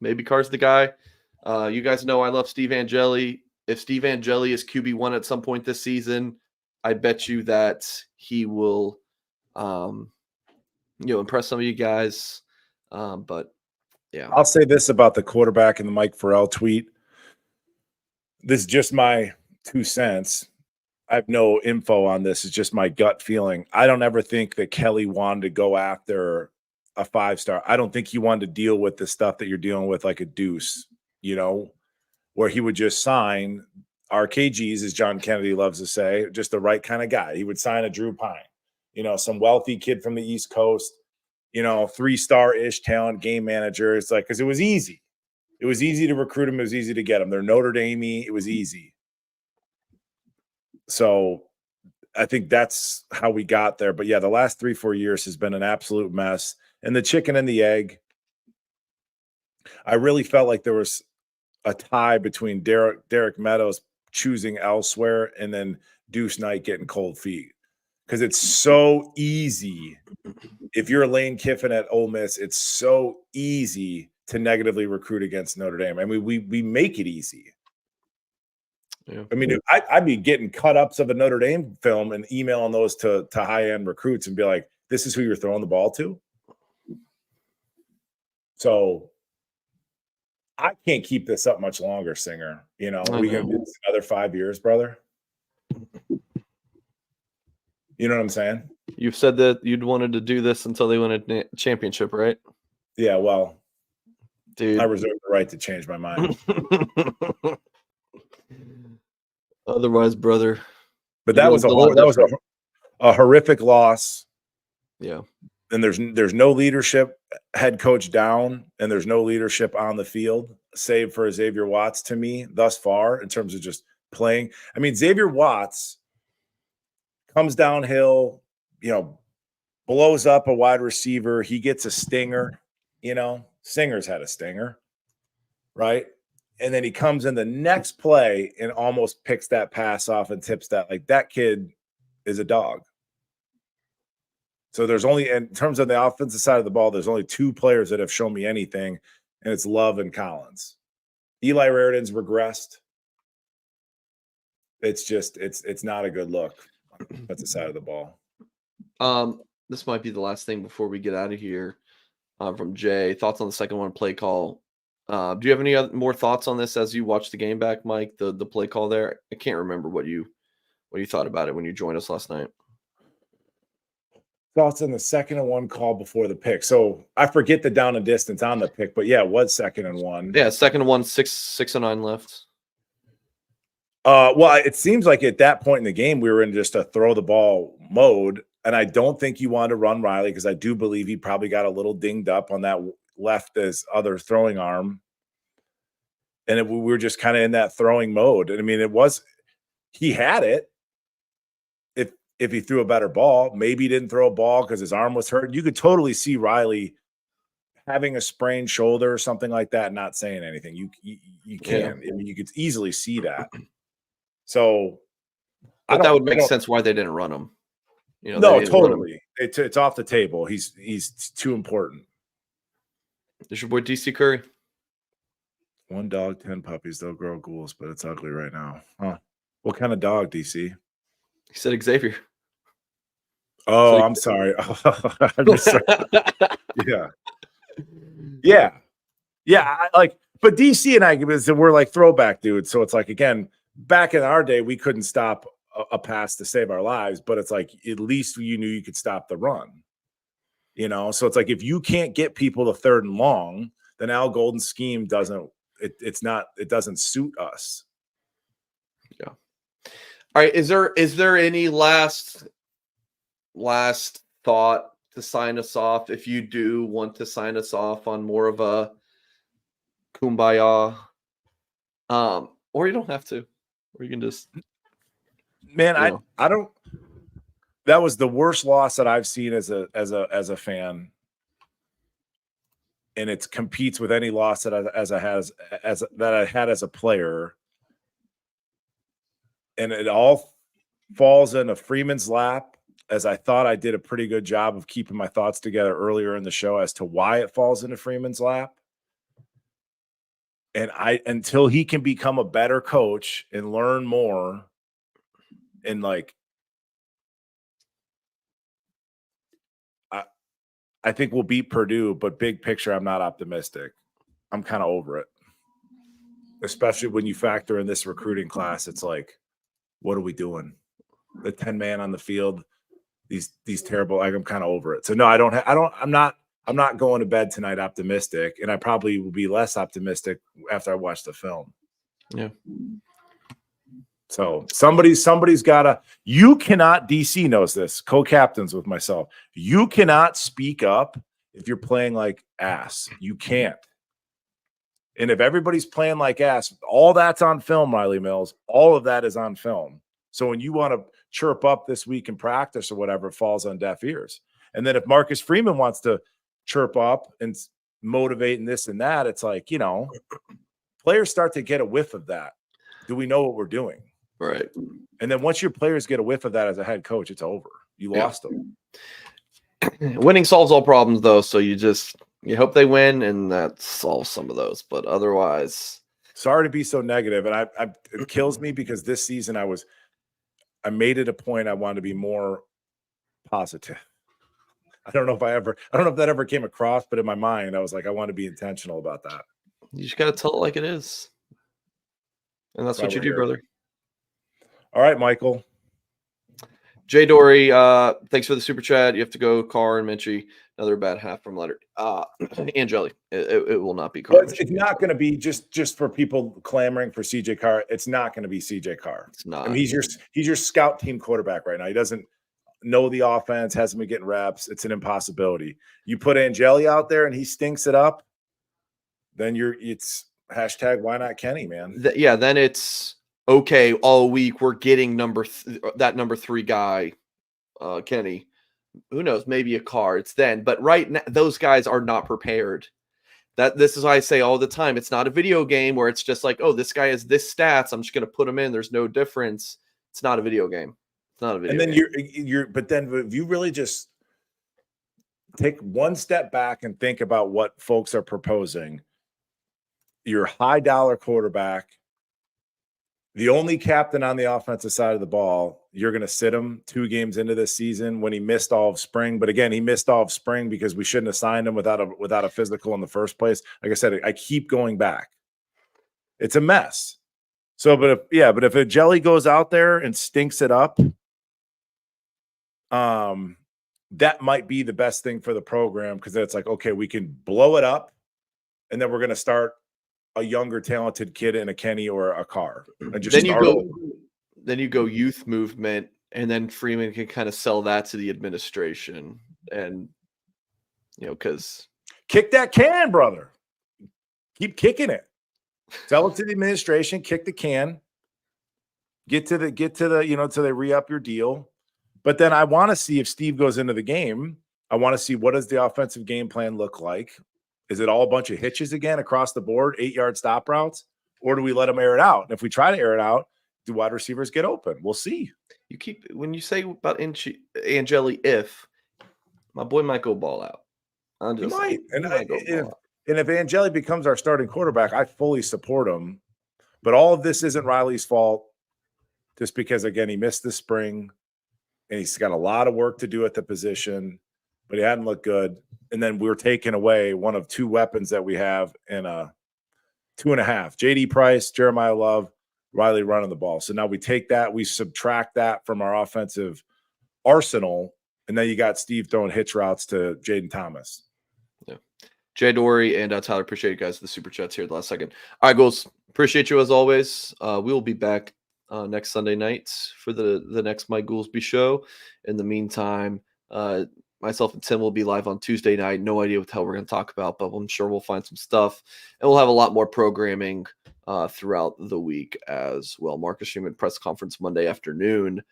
You guys know I love Steve Angeli. If Steve Angeli is QB1 at some point this season, I bet you that he will impress some of you guys. But yeah. I'll say this about the quarterback and the Mike Farrell tweet. This is just my 2 cents. I have no info on this. It's just my gut feeling. I don't ever think that Kelly wanted to go after a 5-star. I don't think he wanted to deal with the stuff that you're dealing with, like a Deuce, where he would just sign RKGs, as John Kennedy loves to say, just the right kind of guy. He would sign a Drew Pine, some wealthy kid from the East Coast, 3-star-ish talent, game manager. It's like, because it was easy. It was easy to recruit him. It was easy to get him. They're Notre Dame-y. It was easy. So I think that's how we got there. But yeah, the last 3-4 years has been an absolute mess. And the chicken and the egg, I really felt like there was a tie between Derek Meadows choosing elsewhere and then Deuce Knight getting cold feet. Because it's so easy. If you're Lane Kiffin at Ole Miss, it's so easy to negatively recruit against Notre Dame. I mean, we make it easy. Yeah. I mean, I'd be getting cut-ups of a Notre Dame film and emailing those to high-end recruits and be like, this is who you're throwing the ball to? So I can't keep this up much longer, Singer. We can do this another 5 years, brother. You know what I'm saying? You've said that you'd wanted to do this until they win a championship, right? Yeah, well, dude, I reserve the right to change my mind. Otherwise, brother. But that was a horrific loss. Yeah. And there's no leadership head coach down, and there's no leadership on the field, save for Xavier Watts to me thus far in terms of just playing. I mean, Xavier Watts comes downhill, blows up a wide receiver. He gets a stinger, Singer's had a stinger, right? And then he comes in the next play and almost picks that pass off and tips that. Like, that kid is a dog. So there's only, in terms of the offensive side of the ball, there's only 2 players that have shown me anything, and it's Love and Collins. Eli Raridan's regressed. It's just, it's not a good look. That's the side of the ball. This might be the last thing before we get out of here. From Jay, thoughts on the second one play call? Do you have any more thoughts on this as you watch the game back, Mike? The play call there. I can't remember what you thought about it when you joined us last night. Thoughts on the 2nd and 1 call before the pick. So I forget the down and distance on the pick, but yeah, it was 2nd and 1. Yeah, 2nd and 1, 6:09 left. Well, it seems like at that point in the game, we were in just a throw the ball mode. And I don't think you want to run Riley because I do believe he probably got a little dinged up on that left as other throwing arm. And we were just kind of in that throwing mode. And I mean, he had it. If he threw a better ball, maybe he didn't throw a ball because his arm was hurt. You could totally see Riley having a sprained shoulder or something like that, not saying anything. You can. I mean, you could easily see that. So, but that would make sense why they didn't run him. No, totally. It's off the table. He's too important. Is your boy DC Curry? 1 dog, 10 puppies. They'll grow ghouls, but it's ugly right now. Huh? What kind of dog, DC? He said Xavier. Oh, I'm sorry. Yeah. But DC and I, we're like throwback dudes. So it's like, again, back in our day, we couldn't stop a pass to save our lives, but it's like, at least you knew you could stop the run, So it's like, if you can't get people to 3rd and long, then Al Golden's scheme doesn't suit us. Yeah. All right. Is there any last thought to sign us off? If you do want to sign us off on more of a kumbaya, or you don't have to, or you can just, man, I don't, that was the worst loss that I've seen as a fan. And it competes with any loss that I had as a player. And it all falls into Freeman's lap, as I thought I did a pretty good job of keeping my thoughts together earlier in the show as to why it falls into Freeman's lap. And until he can become a better coach and learn more, and I think we'll beat Purdue, but big picture, I'm not optimistic. I'm kind of over it, especially when you factor in this recruiting class. It's like, what are we doing? The 10-man on the field, these terrible. I'm kind of over it. So no, I'm not going to bed tonight optimistic, and I probably will be less optimistic after I watch the film. Yeah. So somebody's gotta, you cannot, DC knows this, co-captains with myself. You cannot speak up if you're playing like ass. You can't. And if everybody's playing like ass, all that's on film, Riley Mills. All of that is on film. So when you want to chirp up this week in practice or whatever, it falls on deaf ears. And then if Marcus Freeman wants to chirp up and motivate and this and that, it's like, players start to get a whiff of that. Do we know what we're doing? Right. And then once your players get a whiff of that as a head coach, it's over. You lost them. Winning solves all problems, though. So you hope they win, and that solves some of those. But otherwise, sorry to be so negative, and it kills me because this season I made it a point I wanted to be more positive. I don't know if that ever came across, but in my mind, I was like, I want to be intentional about that. You just got to tell it like it is, and that's what you do, brother. All right, Michael. Jay Dory, thanks for the super chat. You have to go Carr and Minchie. Another bad half from Leonard. And Jelly. It will not be Carr. It's not going to be just for people clamoring for CJ Carr. It's not going to be CJ Carr. It's not. I mean, he's your scout team quarterback right now. He doesn't know the offense, hasn't been getting reps. It's an impossibility. You put Angeli out there and he stinks it up, then it's hashtag why not Kenny, man. Then it's okay, all week we're getting number 3 guy, Kenny. Who knows? Maybe a Carr. It's then. But right now, those guys are not prepared. This is why I say all the time, it's not a video game where it's just like, oh, this guy has this stats, I'm just going to put him in. There's no difference. It's not a video game. It's not a video game. And then but then if you really just take one step back and think about what folks are proposing, your high dollar quarterback, the only captain on the offensive side of the ball, you're going to sit him 2 games into this season when he missed all of spring. But again, he missed all of spring because we shouldn't have signed him without a physical in the first place. Like I said, I keep going back. It's a mess. So, but if a Jelly goes out there and stinks it up, that might be the best thing for the program, because it's like, okay, we can blow it up, and then we're going to start a younger, talented kid in a Kenny or a Carr. And just then you go youth movement and then Freeman can kind of sell that to the administration, and because kick that can, brother. Keep kicking it. Sell it to the administration. Kick the can. Get to the till they re-up your deal. But then I want to see if Steve goes into the game. I want to see what does the offensive game plan look like. Is it all a bunch of hitches again across the board, 8-yard stop routes, or do we let them air it out? And if we try to air it out, do wide receivers get open? We'll see. You keep when you say about Angeli, if my boy might go ball out. I'm just might. And if Angeli becomes our starting quarterback, I fully support him. But all of this isn't Riley's fault, just because, again, he missed the spring, and he's got a lot of work to do at the position, but he hadn't looked good. And then we're taking away one of two weapons that we have in a 2.5. J.D. Price, Jeremiah Love, Riley running the ball. So now we take that, we subtract that from our offensive arsenal, and then you got Steve throwing hitch routes to Jaden Thomas. Yeah. Jay Dory and Tyler, appreciate you guys. The super chats here at the last second. All right, Goals. Appreciate you as always. We will be back next Sunday night for the next Mike Goolsby show. In the meantime, myself and Tim will be live on Tuesday night. No idea what the hell we're going to talk about, but I'm sure we'll find some stuff. And we'll have a lot more programming throughout the week as well. Marcus Freeman press conference Monday afternoon.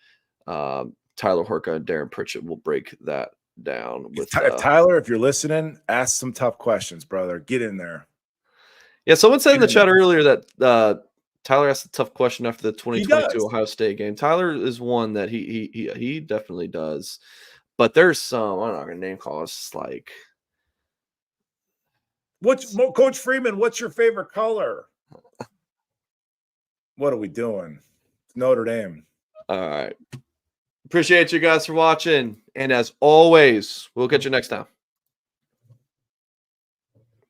Tyler Horka and Darren Pritchett will break that down. With Tyler, if you're listening, ask some tough questions, brother. Get in there. Yeah, someone said in the chat earlier that Tyler asked a tough question after the 2022 Ohio State game. Tyler is one that he definitely does. But there's some, I'm not going to name call. It's just like, Coach Freeman, what's your favorite color? What are we doing? It's Notre Dame. All right. Appreciate you guys for watching. And as always, we'll catch you next time.